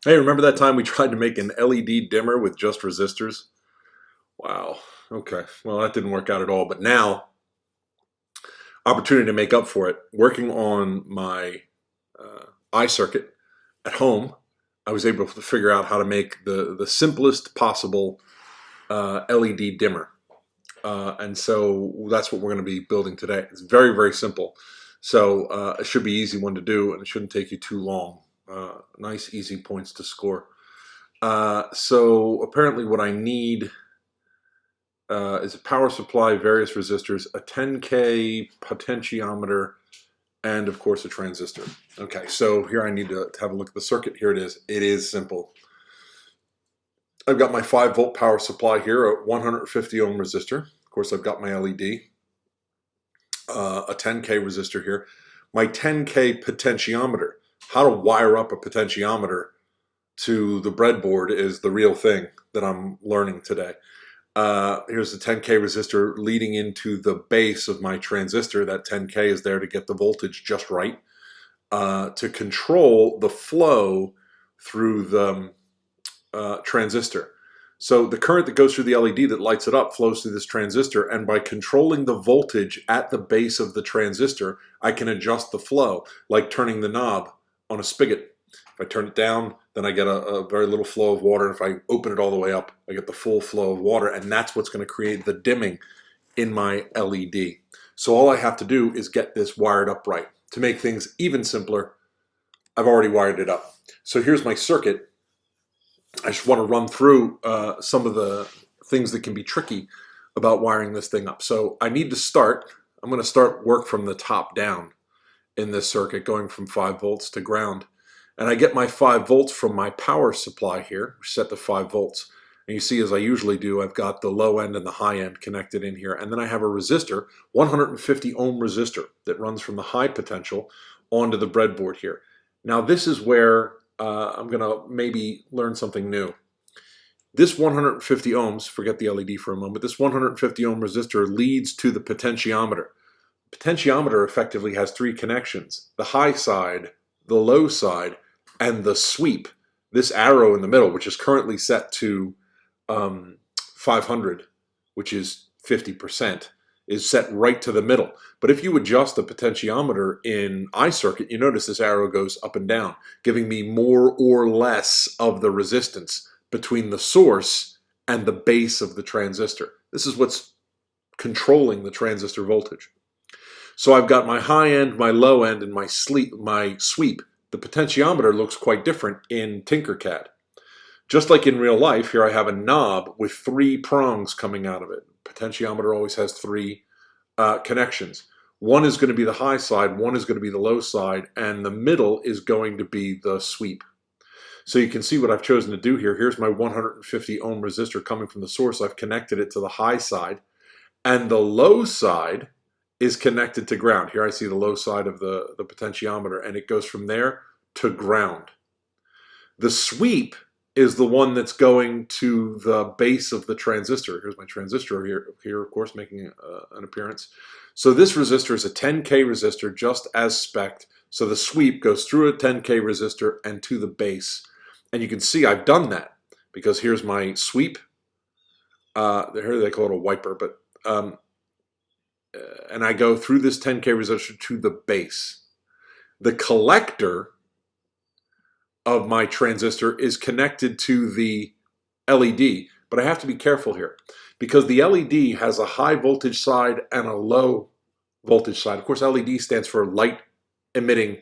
Hey, remember that time we tried to make an LED dimmer with just resistors? Wow. Okay. Well, that didn't work out at all. But now, opportunity to make up for it. Working on my eye circuit at home, I was able to figure out how to make the simplest possible LED dimmer. And so that's what we're going to be building today. It's very, very simple. So it should be easy one to do, and it shouldn't take you too long. Nice, easy points to score. So apparently what I need is a power supply, various resistors, a 10K potentiometer, and of course a transistor. Okay, so here I need to have a look at the circuit. Here it is. It is simple. I've got my 5-volt power supply here, a 150 ohm resistor. Of course, I've got my LED, a 10K resistor here, my 10K potentiometer. How to wire up a potentiometer to the breadboard is the real thing that I'm learning today. Here's the 10K resistor leading into the base of my transistor. That 10K is there to get the voltage just right, to control the flow through the transistor. So the current that goes through the LED that lights it up flows through this transistor, and by controlling the voltage at the base of the transistor, I can adjust the flow, like turning the knob on a spigot. If I turn it down, then I get a very little flow of water. If I open it all the way up, I get the full flow of water, and that's what's going to create the dimming in my LED. So all I have to do is get this wired up right. To make things even simpler, I've already wired it up. So here's my circuit. I just want to run through some of the things that can be tricky about wiring this thing up. So I need to start, I'm going to start work from the top down in this circuit, going from 5 volts to ground. And I get my 5 volts from my power supply here, set to 5 volts. And you see, as I usually do, I've got the low end and the high end connected in here. And then I have a resistor, 150 ohm resistor, that runs from the high potential onto the breadboard here. Now this is where I'm going to maybe learn something new. This 150 ohms, forget the LED for a moment, this 150 ohm resistor leads to the potentiometer. Potentiometer effectively has 3 connections: the high side, the low side, and the sweep. This arrow in the middle, which is currently set to 500, which is 50%, is set right to the middle. But if you adjust the potentiometer in iCircuit, you notice this arrow goes up and down, giving me more or less of the resistance between the source and the base of the transistor. This is what's controlling the transistor voltage. So I've got my high end, my low end, and my sweep. The potentiometer looks quite different in Tinkercad. Just like in real life, here I have a knob with 3 prongs coming out of it. Potentiometer always has 3 connections. One is going to be the high side, one is going to be the low side, and the middle is going to be the sweep. So you can see what I've chosen to do here. Here's my 150 ohm resistor coming from the source. I've connected it to the high side, and the low side is connected to ground. Here I see the low side of the potentiometer, and it goes from there to ground. The sweep is the one that's going to the base of the transistor. Here's my transistor here of course, making an appearance. So this resistor is a 10K resistor, just as spec'd. So the sweep goes through a 10K resistor and to the base. And you can see I've done that, because here's my sweep. Here they call it a wiper, but and I go through this 10K resistor to the base. The collector of my transistor is connected to the LED, but I have to be careful here, because the LED has a high voltage side and a low voltage side. Of course, LED stands for light emitting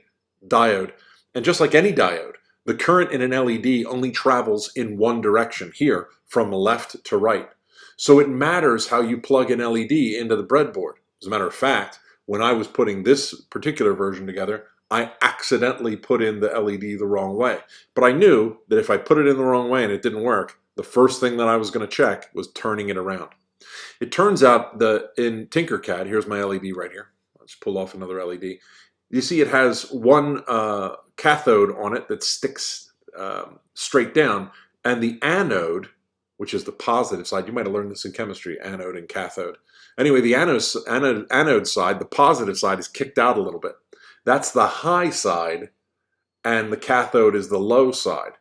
diode, and just like any diode, the current in an LED only travels in one direction, here from left to right. So it matters how you plug an LED into the breadboard. As a matter of fact, when I was putting this particular version together, I accidentally put in the LED the wrong way. But I knew that if I put it in the wrong way and it didn't work, the first thing that I was going to check was turning it around. It turns out that in Tinkercad, here's my LED right here. Let's pull off another LED. You see it has one cathode on it that sticks straight down, and the anode, which is the positive side, you might have learned this in chemistry, anode and cathode. Anyway, the anode side, the positive side, is kicked out a little bit. That's the high side, and the cathode is the low side.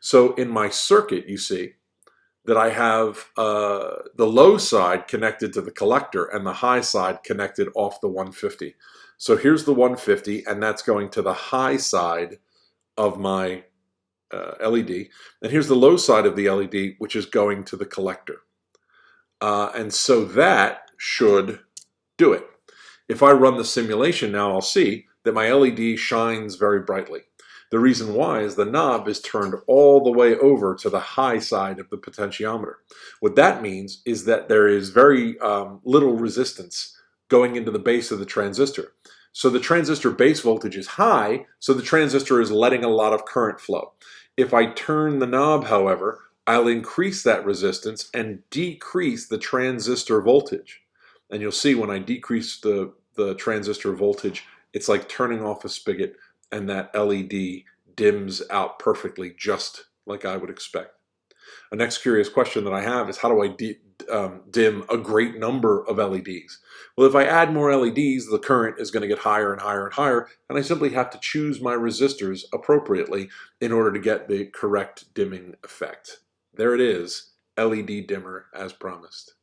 So in my circuit, you see that I have the low side connected to the collector and the high side connected off the 150. So here's the 150, and that's going to the high side of my LED. And here's the low side of the LED, which is going to the collector. And so that should do it. If I run the simulation now, I'll see that my LED shines very brightly. The reason why is the knob is turned all the way over to the high side of the potentiometer. What that means is that there is very little resistance going into the base of the transistor. So the transistor base voltage is high, so the transistor is letting a lot of current flow. If I turn the knob, however, I'll increase that resistance and decrease the transistor voltage. And you'll see when I decrease the transistor voltage, it's like turning off a spigot, and that LED dims out perfectly, just like I would expect. A next curious question that I have is, how do I dim a great number of LEDs? Well, if I add more LEDs, the current is going to get higher and higher and higher, and I simply have to choose my resistors appropriately in order to get the correct dimming effect. There it is, LED dimmer as promised.